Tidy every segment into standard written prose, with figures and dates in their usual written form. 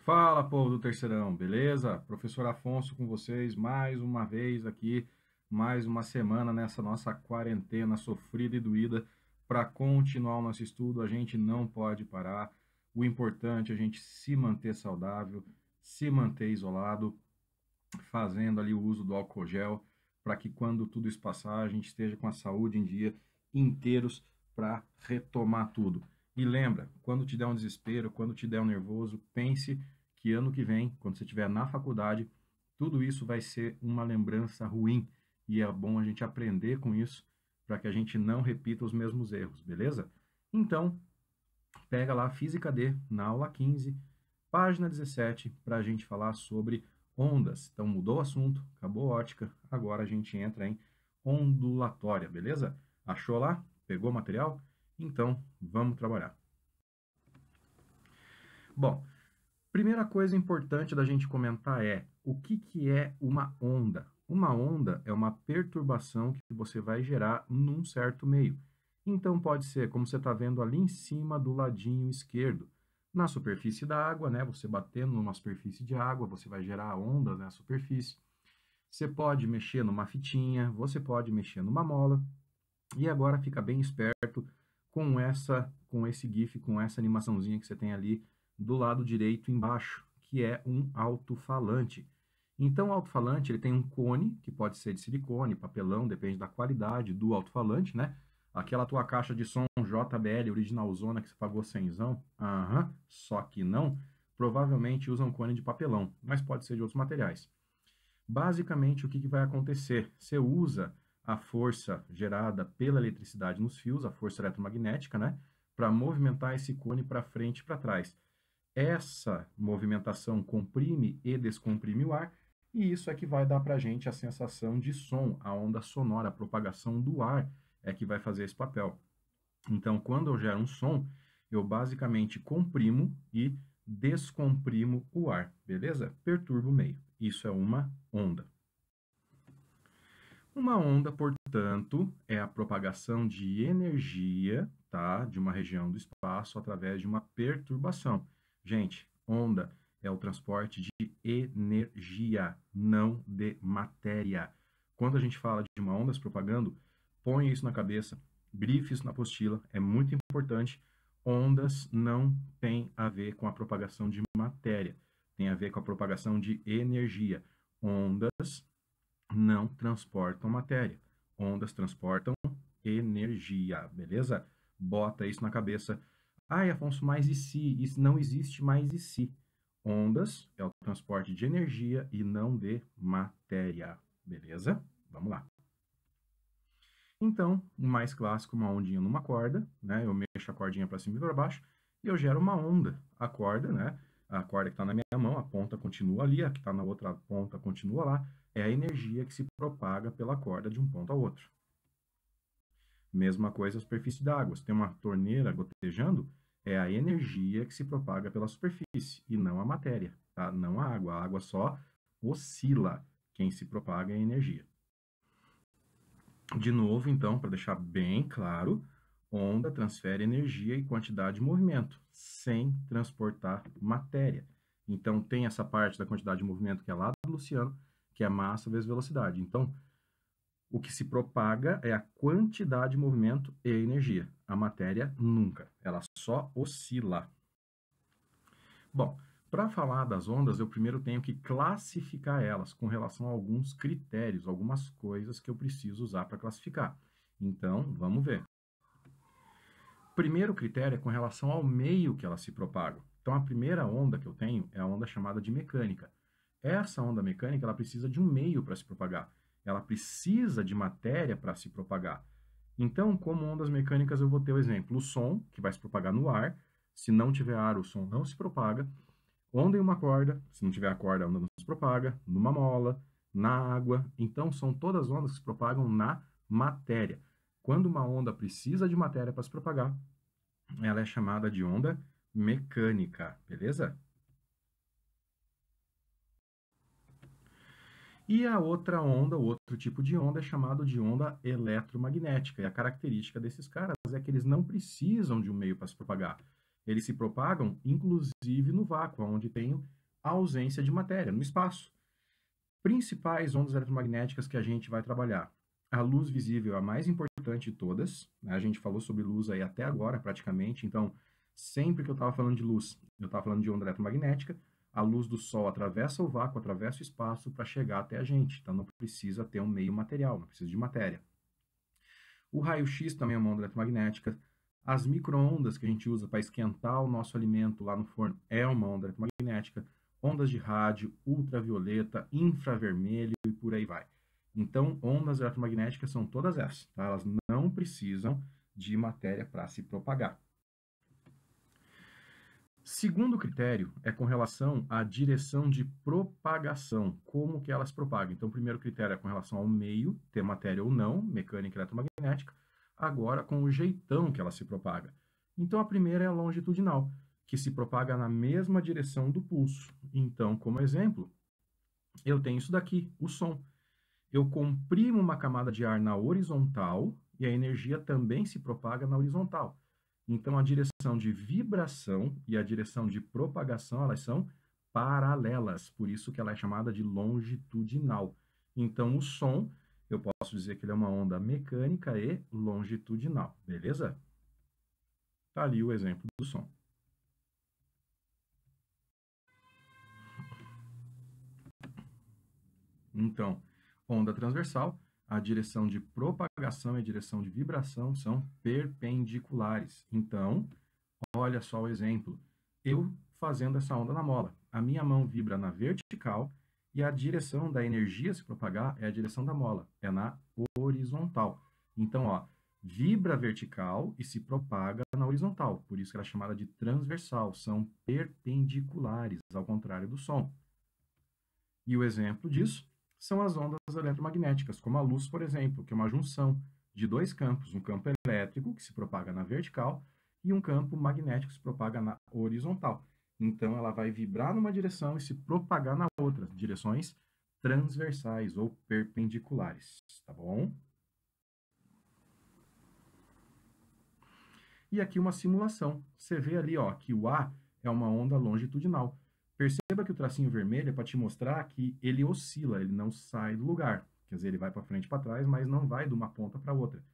Fala, povo do Terceirão, beleza? Professor Afonso com vocês mais uma vez aqui, mais uma semana nessa nossa quarentena sofrida e doída. Para continuar o nosso estudo, a gente não pode parar. O importante é a gente se manter saudável, se manter isolado, fazendo ali o uso do álcool gel, para que quando tudo isso passar, a gente esteja com a saúde em dia, inteiros para retomar tudo. E lembra, quando te der um desespero, quando te der um nervoso, pense que ano que vem, quando você estiver na faculdade, tudo isso vai ser uma lembrança ruim e é bom a gente aprender com isso para que a gente não repita os mesmos erros, beleza? Então, pega lá Física D, na aula 15, página 17, para a gente falar sobre ondas. Então, mudou o assunto, acabou ótica, agora a gente entra em ondulatória, beleza? Achou lá? Pegou o material? Então, vamos trabalhar. Bom, primeira coisa importante da gente comentar é o que é uma onda? Uma onda é uma perturbação que você vai gerar num certo meio. Então pode ser, como você está vendo ali em cima do ladinho esquerdo, na superfície da água, né? Você batendo numa superfície de água, você vai gerar ondas na superfície. Você pode mexer numa fitinha, você pode mexer numa mola. E agora fica bem esperto com esse GIF, com essa animaçãozinha que você tem ali do lado direito embaixo, que é um alto-falante. Então, o alto-falante ele tem um cone, que pode ser de silicone, papelão, depende da qualidade do alto-falante, né? Aquela tua caixa de som JBL originalzona que você pagou cenzão, só que não, provavelmente usa um cone de papelão, mas pode ser de outros materiais. Basicamente, o que vai acontecer? Você usa a força gerada pela eletricidade nos fios, a força eletromagnética, né, para movimentar esse cone para frente e para trás. Essa movimentação comprime e descomprime o ar, e isso é que vai dar para a gente a sensação de som, a onda sonora, a propagação do ar é que vai fazer esse papel. Então, quando eu gero um som, eu basicamente comprimo e descomprimo o ar, beleza? Perturbo o meio. Isso é uma onda. Uma onda, portanto, é a propagação de energia, tá, de uma região do espaço através de uma perturbação. Gente, onda é o transporte de energia, não de matéria. Quando a gente fala de uma onda se propagando, põe isso na cabeça, grife isso na apostila, é muito importante. Ondas não têm a ver com a propagação de matéria, tem a ver com a propagação de energia. Ondas não transportam matéria. Ondas transportam energia, beleza? Bota isso na cabeça. Ai, Afonso, mas e se? Isso não existe mais e se? Ondas é o transporte de energia e não de matéria, beleza? Vamos lá. Então, o mais clássico, uma ondinha numa corda, né? Eu mexo a cordinha para cima e para baixo e eu gero uma onda. A corda, né? A corda que está na minha mão, a ponta continua ali, a que está na outra ponta continua lá. É a energia que se propaga pela corda de um ponto ao outro. Mesma coisa a superfície da água. Se tem uma torneira gotejando, é a energia que se propaga pela superfície e não a matéria, tá? Não a água. A água só oscila. Quem se propaga é a energia. De novo, então, para deixar bem claro, onda transfere energia e quantidade de movimento, sem transportar matéria. Então, tem essa parte da quantidade de movimento que é lá do Luciano, que é massa vezes velocidade. Então, o que se propaga é a quantidade de movimento e energia. A matéria nunca, ela só oscila. Bom, para falar das ondas, eu primeiro tenho que classificar elas com relação a alguns critérios, algumas coisas que eu preciso usar para classificar. Então, vamos ver. Primeiro critério é com relação ao meio que elas se propagam. Então, a primeira onda que eu tenho é a onda chamada de mecânica. Essa onda mecânica, ela precisa de um meio para se propagar. Ela precisa de matéria para se propagar. Então, como ondas mecânicas, eu vou ter o exemplo, o som, que vai se propagar no ar. Se não tiver ar, o som não se propaga. Onda em uma corda, se não tiver a corda, a onda não se propaga. Numa mola, na água. Então, são todas ondas que se propagam na matéria. Quando uma onda precisa de matéria para se propagar, ela é chamada de onda mecânica, beleza? E a outra onda, o outro tipo de onda, é chamado de onda eletromagnética. E a característica desses caras é que eles não precisam de um meio para se propagar. Eles se propagam, inclusive, no vácuo, onde tem a ausência de matéria, no espaço. Principais ondas eletromagnéticas que a gente vai trabalhar. A luz visível é a mais importante de todas, né? A gente falou sobre luz aí até agora, praticamente, então, sempre que eu estava falando de luz, eu estava falando de onda eletromagnética. A luz do Sol atravessa o vácuo, atravessa o espaço para chegar até a gente, então não precisa ter um meio material, não precisa de matéria. O raio-x também é uma onda eletromagnética. As micro-ondas que a gente usa para esquentar o nosso alimento lá no forno é uma onda eletromagnética. Ondas de rádio, ultravioleta, infravermelho e por aí vai. Então, ondas eletromagnéticas são todas essas, tá? Elas não precisam de matéria para se propagar. Segundo critério é com relação à direção de propagação, como que ela se propaga. Então, o primeiro critério é com relação ao meio, ter matéria ou não, mecânica e eletromagnética. Agora, com o jeitão que ela se propaga. Então, a primeira é a longitudinal, que se propaga na mesma direção do pulso. Então, como exemplo, eu tenho isso daqui, o som. Eu comprimo uma camada de ar na horizontal e a energia também se propaga na horizontal. Então, a direção de vibração e a direção de propagação, elas são paralelas, por isso que ela é chamada de longitudinal. Então, o som, eu posso dizer que ele é uma onda mecânica e longitudinal, beleza? Tá ali o exemplo do som. Então, onda transversal, a direção de propagação e a direção de vibração são perpendiculares. Então, olha só o exemplo. Eu fazendo essa onda na mola. A minha mão vibra na vertical e a direção da energia se propagar é a direção da mola, é na horizontal. Então, ó, vibra vertical e se propaga na horizontal. Por isso que ela é chamada de transversal. São perpendiculares, ao contrário do som. E o exemplo disso são as ondas eletromagnéticas, como a luz, por exemplo, que é uma junção de dois campos, um campo elétrico, que se propaga na vertical, e um campo magnético que se propaga na horizontal. Então, ela vai vibrar numa direção e se propagar na outra, direções transversais ou perpendiculares, tá bom? E aqui uma simulação. Você vê ali, ó, que o A é uma onda longitudinal. Perceba que o tracinho vermelho é para te mostrar que ele oscila, ele não sai do lugar. Quer dizer, ele vai para frente e para trás, mas não vai de uma ponta para outra.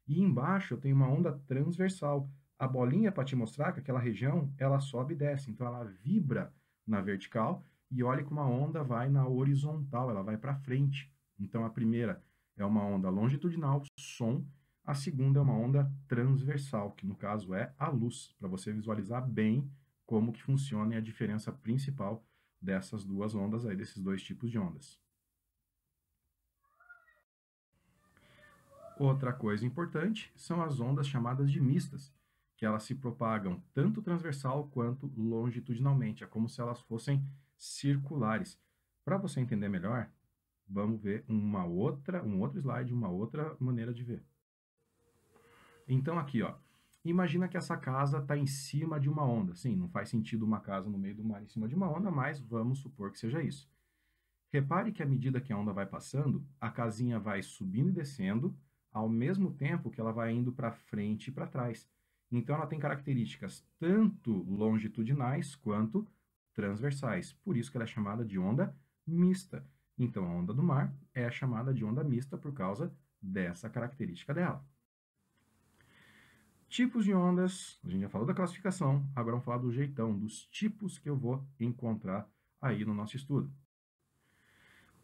E embaixo eu tenho uma onda transversal. A bolinha é para te mostrar que aquela região, ela sobe e desce. Então, ela vibra na vertical e olha como a onda vai na horizontal, ela vai para frente. Então, a primeira é uma onda longitudinal, som. A segunda é uma onda transversal, que no caso é a luz, para você visualizar bem como que funciona e a diferença principal dessas duas ondas aí, desses dois tipos de ondas. Outra coisa importante são as ondas chamadas de mistas, que elas se propagam tanto transversal quanto longitudinalmente, é como se elas fossem circulares. Para você entender melhor, vamos ver um outro slide, uma outra maneira de ver. Então aqui, ó, imagina que essa casa está em cima de uma onda. Sim, não faz sentido uma casa no meio do mar em cima de uma onda, mas vamos supor que seja isso. Repare que à medida que a onda vai passando, a casinha vai subindo e descendo, ao mesmo tempo que ela vai indo para frente e para trás. Então, ela tem características tanto longitudinais quanto transversais. Por isso que ela é chamada de onda mista. Então, a onda do mar é chamada de onda mista por causa dessa característica dela. Tipos de ondas, a gente já falou da classificação, agora vamos falar do jeitão, dos tipos que eu vou encontrar aí no nosso estudo.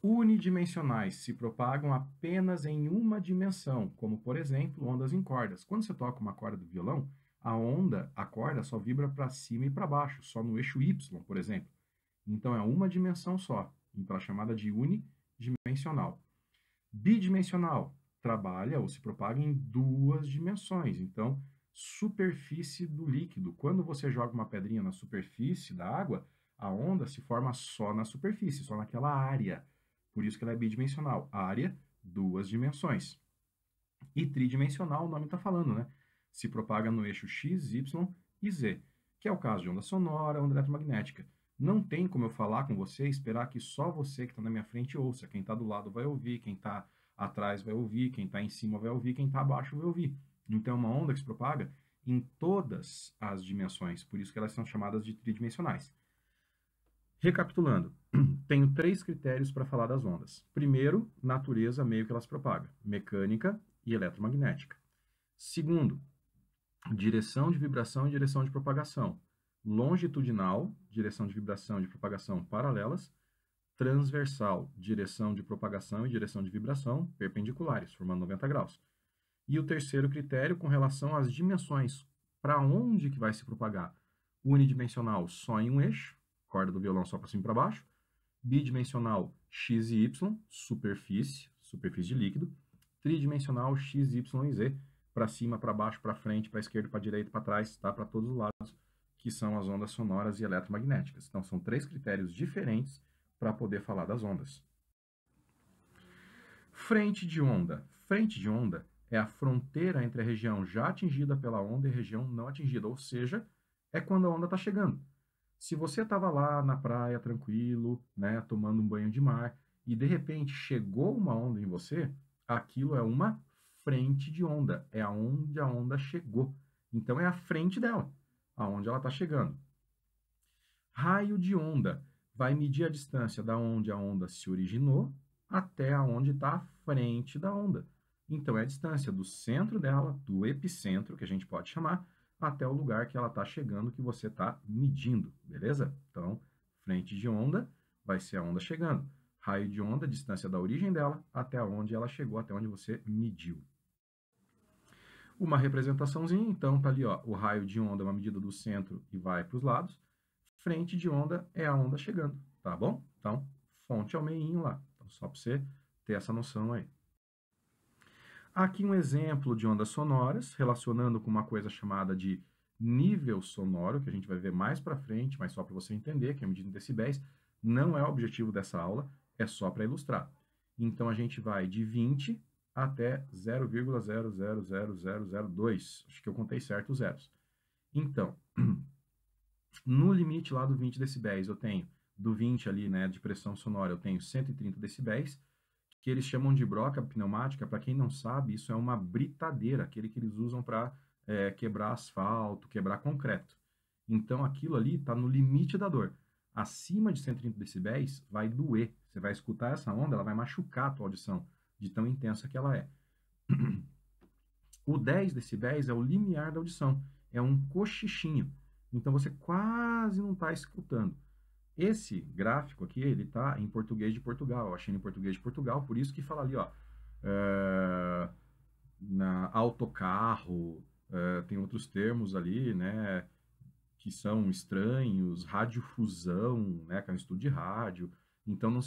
Unidimensionais se propagam apenas em uma dimensão, como, por exemplo, ondas em cordas. Quando você toca uma corda do violão, a corda só vibra para cima e para baixo, só no eixo Y, por exemplo. Então, é uma dimensão só, então é chamada de unidimensional. Bidimensional, trabalha ou se propaga em duas dimensões. Então, superfície do líquido. Quando você joga uma pedrinha na superfície da água, a onda se forma só na superfície, só naquela área. Por isso que ela é bidimensional. Área, duas dimensões. E tridimensional, o nome está falando, né? Se propaga no eixo X, Y e Z, que é o caso de onda sonora, onda eletromagnética. Não tem como eu falar com você e esperar que só você que está na minha frente ouça. Quem está do lado vai ouvir, quem está atrás vai ouvir, quem está em cima vai ouvir, quem está abaixo vai ouvir. Então, é uma onda que se propaga em todas as dimensões, por isso que elas são chamadas de tridimensionais. Recapitulando, tenho 3 critérios para falar das ondas. Primeiro, natureza, meio que elas propagam, mecânica e eletromagnética. Segundo, direção de vibração e direção de propagação. Longitudinal, direção de vibração e de propagação paralelas. Transversal, direção de propagação e direção de vibração perpendiculares, formando 90 graus. E o terceiro critério, com relação às dimensões, para onde que vai se propagar? Unidimensional, só em um eixo, corda do violão só para cima e para baixo. Bidimensional, x e y, superfície de líquido. Tridimensional, x, y e z, para cima, para baixo, para frente, para esquerda, para direita, para trás, tá? Para todos os lados, que são as ondas sonoras e eletromagnéticas. Então, são 3 critérios diferentes para poder falar das ondas. Frente de onda. Frente de onda é a fronteira entre a região já atingida pela onda e a região não atingida, ou seja, é quando a onda está chegando. Se você estava lá na praia, tranquilo, né, tomando um banho de mar, e de repente chegou uma onda em você, aquilo é uma frente de onda, é aonde a onda chegou. Então, é a frente dela, aonde ela está chegando. Raio de onda vai medir a distância da onde a onda se originou até aonde está a frente da onda. Então, é a distância do centro dela, do epicentro, que a gente pode chamar, até o lugar que ela está chegando, que você está medindo, beleza? Então, frente de onda vai ser a onda chegando. Raio de onda, distância da origem dela até onde ela chegou, até onde você mediu. Uma representaçãozinha, então, tá ali, ó, o raio de onda é uma medida do centro e vai para os lados. Frente de onda é a onda chegando, tá bom? Então, fonte é o meinho lá. Então, só para você ter essa noção aí. Aqui um exemplo de ondas sonoras, relacionando com uma coisa chamada de nível sonoro, que a gente vai ver mais para frente, mas só para você entender, que é medida em decibéis, não é o objetivo dessa aula, é só para ilustrar. Então, a gente vai de 20 até 0,000002. Acho que eu contei certo os zeros. Então, no limite lá do 20 decibéis, eu tenho, do 20 ali, né, de pressão sonora, eu tenho 130 decibéis, que eles chamam de broca pneumática. Para quem não sabe, isso é uma britadeira, aquele que eles usam para quebrar asfalto, quebrar concreto. Então, aquilo ali está no limite da dor. Acima de 130 decibéis, vai doer. Você vai escutar essa onda, ela vai machucar a tua audição, de tão intensa que ela é. O 10 decibéis é o limiar da audição, é um cochichinho. Então, você quase não está escutando. Esse gráfico aqui, ele está em português de Portugal, eu achei em português de Portugal, por isso que fala ali, ó, na autocarro, tem outros termos ali, né, que são estranhos, radiofusão, né, que é um estudo de rádio, então não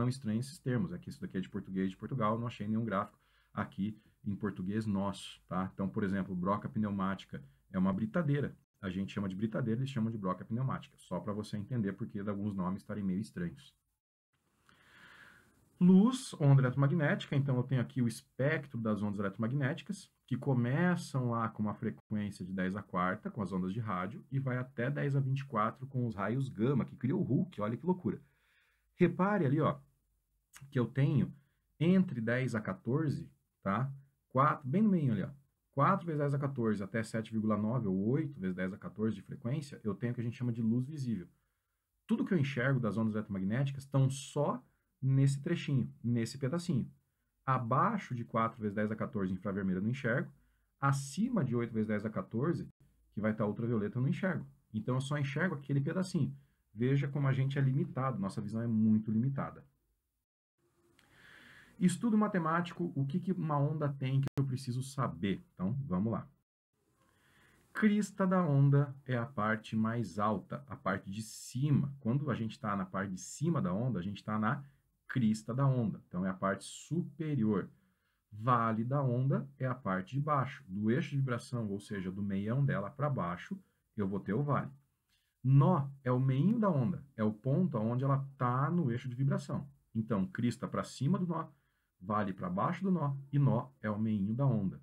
estranhe esses termos, aqui isso daqui é de português de Portugal, não achei nenhum gráfico aqui em português nosso, tá? Então, por exemplo, broca pneumática é uma britadeira, a gente chama de britadeira, eles chamam de broca pneumática, só para você entender porque de alguns nomes estarem meio estranhos. Luz, onda eletromagnética, então eu tenho aqui o espectro das ondas eletromagnéticas, que começam lá com uma frequência de 10 a quarta, com as ondas de rádio, e vai até 10 a 24 com os raios gama, que cria o Hulk, olha que loucura. Repare ali, ó, que eu tenho entre 10 a 14, tá? 4, bem no meio ali, ó. 4 vezes 10 a 14 até 7,9 ou 8 vezes 10 a 14 de frequência, eu tenho o que a gente chama de luz visível. Tudo que eu enxergo das ondas eletromagnéticas estão só nesse trechinho, nesse pedacinho. Abaixo de 4 vezes 10 a 14 infravermelho eu não enxergo. Acima de 8 vezes 10 a 14, que vai estar ultravioleta, eu não enxergo. Então, eu só enxergo aquele pedacinho. Veja como a gente é limitado, nossa visão é muito limitada. Estudo matemático, o que uma onda tem que eu preciso saber? Então, vamos lá. Crista da onda é a parte mais alta, a parte de cima. Quando a gente está na parte de cima da onda, a gente está na crista da onda. Então, é a parte superior. Vale da onda é a parte de baixo. Do eixo de vibração, ou seja, do meião dela para baixo, eu vou ter o vale. Nó é o meinho da onda, é o ponto onde ela está no eixo de vibração. Então, crista para cima do nó, vale para baixo do nó, e nó é o meinho da onda.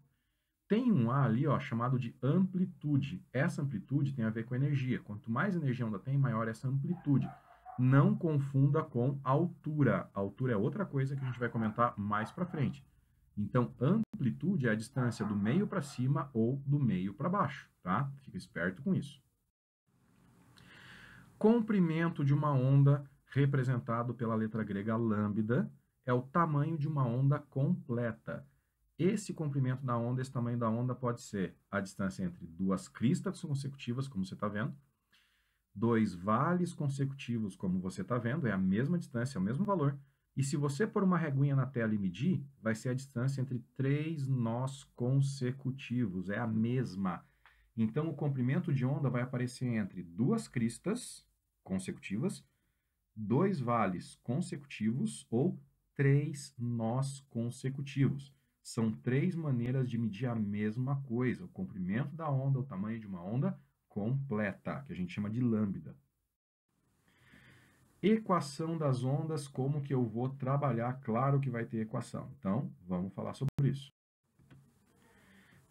Tem um A ali, ó, chamado de amplitude. Essa amplitude tem a ver com energia. Quanto mais energia a onda tem, maior essa amplitude. Não confunda com altura. Altura é outra coisa que a gente vai comentar mais para frente. Então, amplitude é a distância do meio para cima ou do meio para baixo, tá? Fica esperto com isso. Comprimento de uma onda, representado pela letra grega lambda, é o tamanho de uma onda completa. Esse comprimento da onda, esse tamanho da onda pode ser a distância entre duas cristas consecutivas, como você está vendo, dois vales consecutivos, como você está vendo, é a mesma distância, é o mesmo valor. E se você pôr uma reguinha na tela e medir, vai ser a distância entre três nós consecutivos, é a mesma. Então, o comprimento de onda vai aparecer entre duas cristas consecutivas, dois vales consecutivos ou três nós consecutivos. São três maneiras de medir a mesma coisa, o comprimento da onda, o tamanho de uma onda completa, que a gente chama de lambda. Equação das ondas, como que eu vou trabalhar? Claro que vai ter equação. Então, vamos falar sobre isso.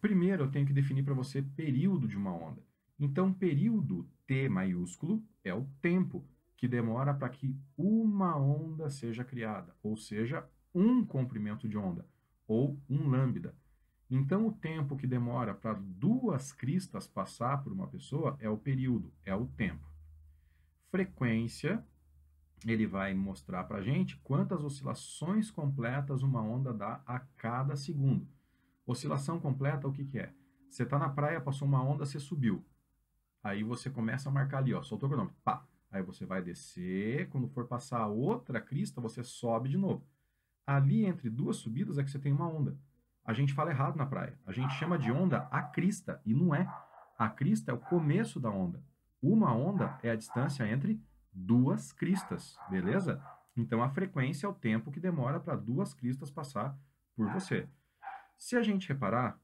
Primeiro, eu tenho que definir para você período de uma onda. Então, período T maiúsculo é o tempo que demora para que uma onda seja criada, ou seja, um comprimento de onda, ou um lambda. Então, o tempo que demora para duas cristas passar por uma pessoa é o período, é o tempo. Frequência, ele vai mostrar para a gente quantas oscilações completas uma onda dá a cada segundo. Oscilação completa, o que que é? Você está na praia, passou uma onda, você subiu. Aí você começa a marcar ali, ó, soltou o cronômetro, pá. Aí você vai descer, quando for passar a outra crista, você sobe de novo. Ali, entre duas subidas, é que você tem uma onda. A gente fala errado na praia. A gente chama de onda a crista, e não é. A crista é o começo da onda. Uma onda é a distância entre duas cristas, beleza? Então, a frequência é o tempo que demora para duas cristas passar por você. Se a gente reparar,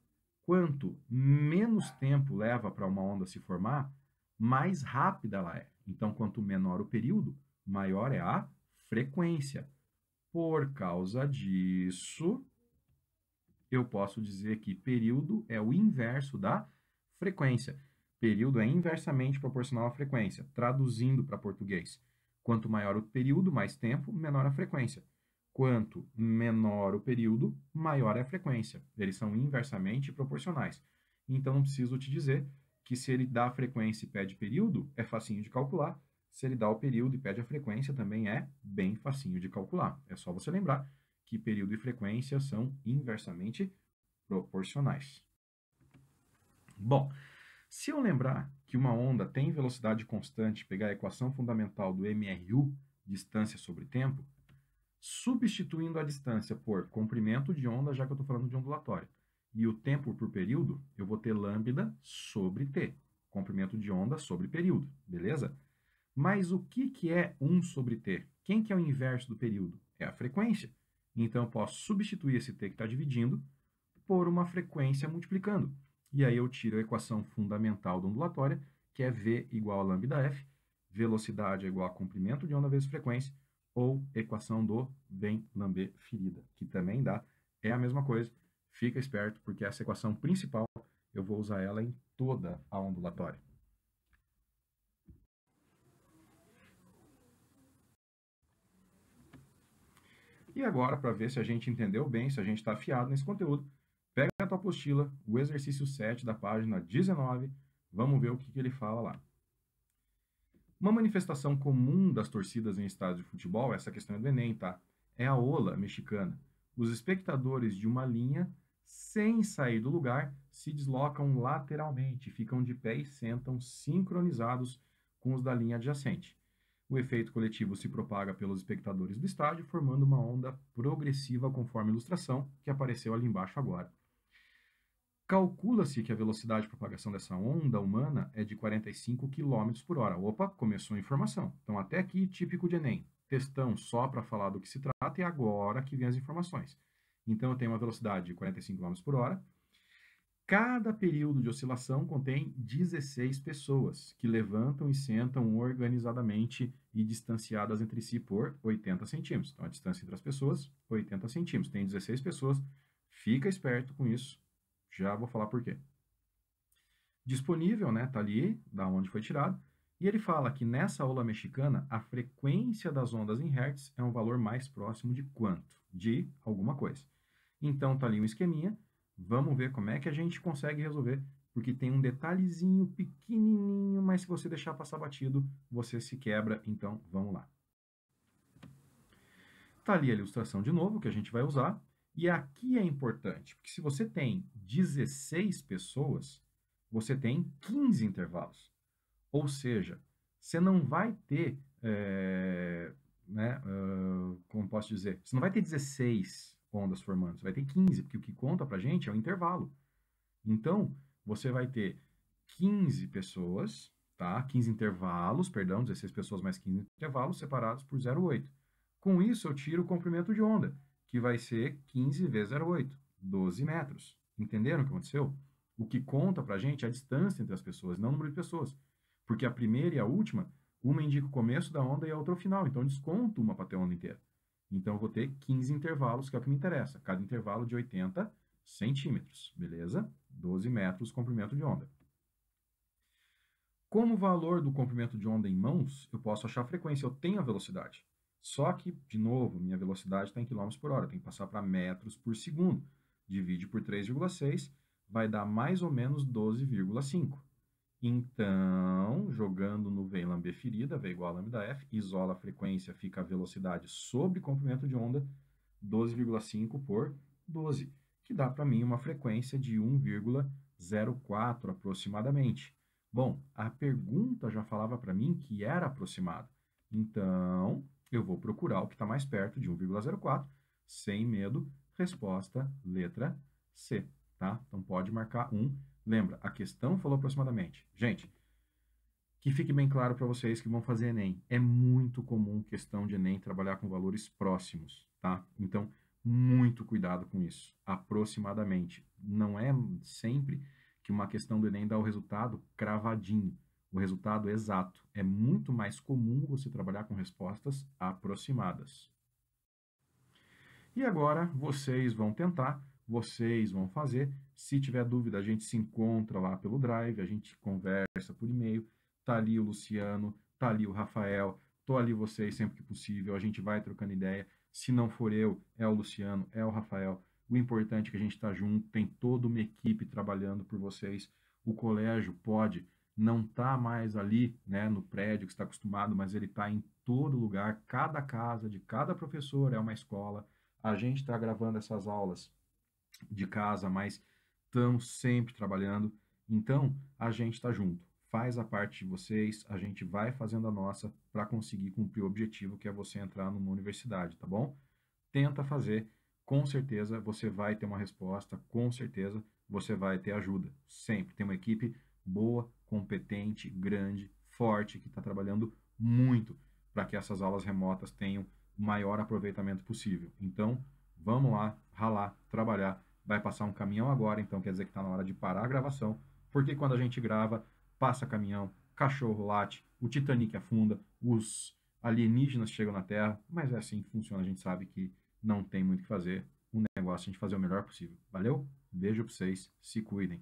quanto menos tempo leva para uma onda se formar, mais rápida ela é. Então, quanto menor o período, maior é a frequência. Por causa disso, eu posso dizer que período é o inverso da frequência. Período é inversamente proporcional à frequência. Traduzindo para português, quanto maior o período, mais tempo, menor a frequência. Quanto menor o período, maior é a frequência. Eles são inversamente proporcionais. Então, não preciso te dizer que se ele dá a frequência e pede período, é facinho de calcular. Se ele dá o período e pede a frequência, também é bem facinho de calcular. É só você lembrar que período e frequência são inversamente proporcionais. Bom, se eu lembrar que uma onda tem velocidade constante, pegar a equação fundamental do MRU, distância sobre tempo, substituindo a distância por comprimento de onda, já que eu estou falando de ondulatória, e o tempo por período, eu vou ter lambda sobre t, comprimento de onda sobre período, beleza? Mas o que é 1 sobre t? Quem que é o inverso do período? É a frequência. Então, eu posso substituir esse t que está dividindo por uma frequência multiplicando. E aí eu tiro a equação fundamental da ondulatória, que é v igual a lambda f, velocidade é igual a comprimento de onda vezes frequência, ou equação do bem lamber ferida, que também dá, é a mesma coisa. Fica esperto, porque essa equação principal, eu vou usar ela em toda a ondulatória. E agora, para ver se a gente entendeu bem, se a gente está afiado nesse conteúdo, pega a tua apostila, o exercício 7 da página 19, vamos ver o que ele fala lá. Uma manifestação comum das torcidas em estádios de futebol, essa questão é do Enem, tá? É a ola mexicana. Os espectadores de uma linha, sem sair do lugar, se deslocam lateralmente, ficam de pé e sentam sincronizados com os da linha adjacente. O efeito coletivo se propaga pelos espectadores do estádio, formando uma onda progressiva conforme a ilustração que apareceu ali embaixo agora. Calcula-se que a velocidade de propagação dessa onda humana é de 45 km por hora. Opa, começou a informação. Então, até aqui, típico de Enem. Textão só para falar do que se trata e agora que vem as informações. Então, eu tenho uma velocidade de 45 km por hora. Cada período de oscilação contém 16 pessoas, que levantam e sentam organizadamente e distanciadas entre si por 80 centímetros. Então, a distância entre as pessoas, 80 centímetros. Tem 16 pessoas. Fica esperto com isso. Já vou falar por quê. Disponível, né? Tá ali, da onde foi tirado. E ele fala que nessa ola mexicana, a frequência das ondas em hertz é um valor mais próximo de quanto? De alguma coisa. Então, tá ali um esqueminha. Vamos ver como é que a gente consegue resolver, porque tem um detalhezinho pequenininho, mas se você deixar passar batido, você se quebra. Então, vamos lá. Tá ali a ilustração de novo, que a gente vai usar. E aqui é importante, porque se você tem 16 pessoas, você tem 15 intervalos. Ou seja, você não vai ter, né, como posso dizer, você não vai ter 16 ondas formando, você vai ter 15, porque o que conta para a gente é o intervalo. Então, você vai ter 15 pessoas, tá? 15 intervalos, perdão, 16 pessoas mais 15 intervalos separados por 0,8. Com isso, eu tiro o comprimento de onda, que vai ser 15 vezes 0,8, 12 metros. Entenderam o que aconteceu? O que conta para a gente é a distância entre as pessoas, não o número de pessoas. Porque a primeira e a última, uma indica o começo da onda e a outra o final. Então, eu desconto uma para ter a onda inteira. Então, eu vou ter 15 intervalos, que é o que me interessa. Cada intervalo de 80 centímetros, beleza? 12 metros comprimento de onda. Como valor do comprimento de onda em mãos, eu posso achar a frequência, eu tenho a velocidade. Só que, de novo, minha velocidade está em km por hora, tem que passar para metros por segundo. Divide por 3,6, vai dar mais ou menos 12,5. Então, jogando no V lambda ferida, V igual a lambda F, isola a frequência, fica a velocidade sobre comprimento de onda, 12,5 por 12, que dá para mim uma frequência de 1,04 aproximadamente. Bom, a pergunta já falava para mim que era aproximado. Então, eu vou procurar o que está mais perto de 1,04, sem medo. Resposta, letra C, tá? Então, pode marcar 1. Lembra, a questão falou aproximadamente. Gente, que fique bem claro para vocês que vão fazer Enem. É muito comum questão de Enem trabalhar com valores próximos, tá? Então, muito cuidado com isso. Aproximadamente. Não é sempre que uma questão do Enem dá o resultado cravadinho, o resultado exato. É muito mais comum você trabalhar com respostas aproximadas. E agora vocês vão tentar, vocês vão fazer. Se tiver dúvida, a gente se encontra lá pelo Drive, a gente conversa por e-mail. Tá ali o Luciano, tá ali o Rafael, tô ali vocês sempre que possível, a gente vai trocando ideia. Se não for eu, é o Luciano, é o Rafael. O importante é que a gente está junto, tem toda uma equipe trabalhando por vocês. O colégio pode não estar mais ali, né, no prédio que está acostumado, mas ele está em todo lugar. Cada casa de cada professor é uma escola. A gente está gravando essas aulas de casa, mas estamos sempre trabalhando. Então, a gente está junto. Faz a parte de vocês, a gente vai fazendo a nossa para conseguir cumprir o objetivo que é você entrar numa universidade, tá bom? Tenta fazer, com certeza você vai ter uma resposta, com certeza você vai ter ajuda. Sempre tem uma equipe boa, competente, grande, forte, que está trabalhando muito para que essas aulas remotas tenham o maior aproveitamento possível. Então, vamos lá, ralar, trabalhar. Vai passar um caminhão agora, então quer dizer que está na hora de parar a gravação, porque quando a gente grava, passa caminhão, cachorro late, o Titanic afunda, os alienígenas chegam na Terra, mas é assim que funciona, a gente sabe que não tem muito o que fazer, o negócio é a gente fazer o melhor possível. Valeu? Beijo pra vocês, se cuidem.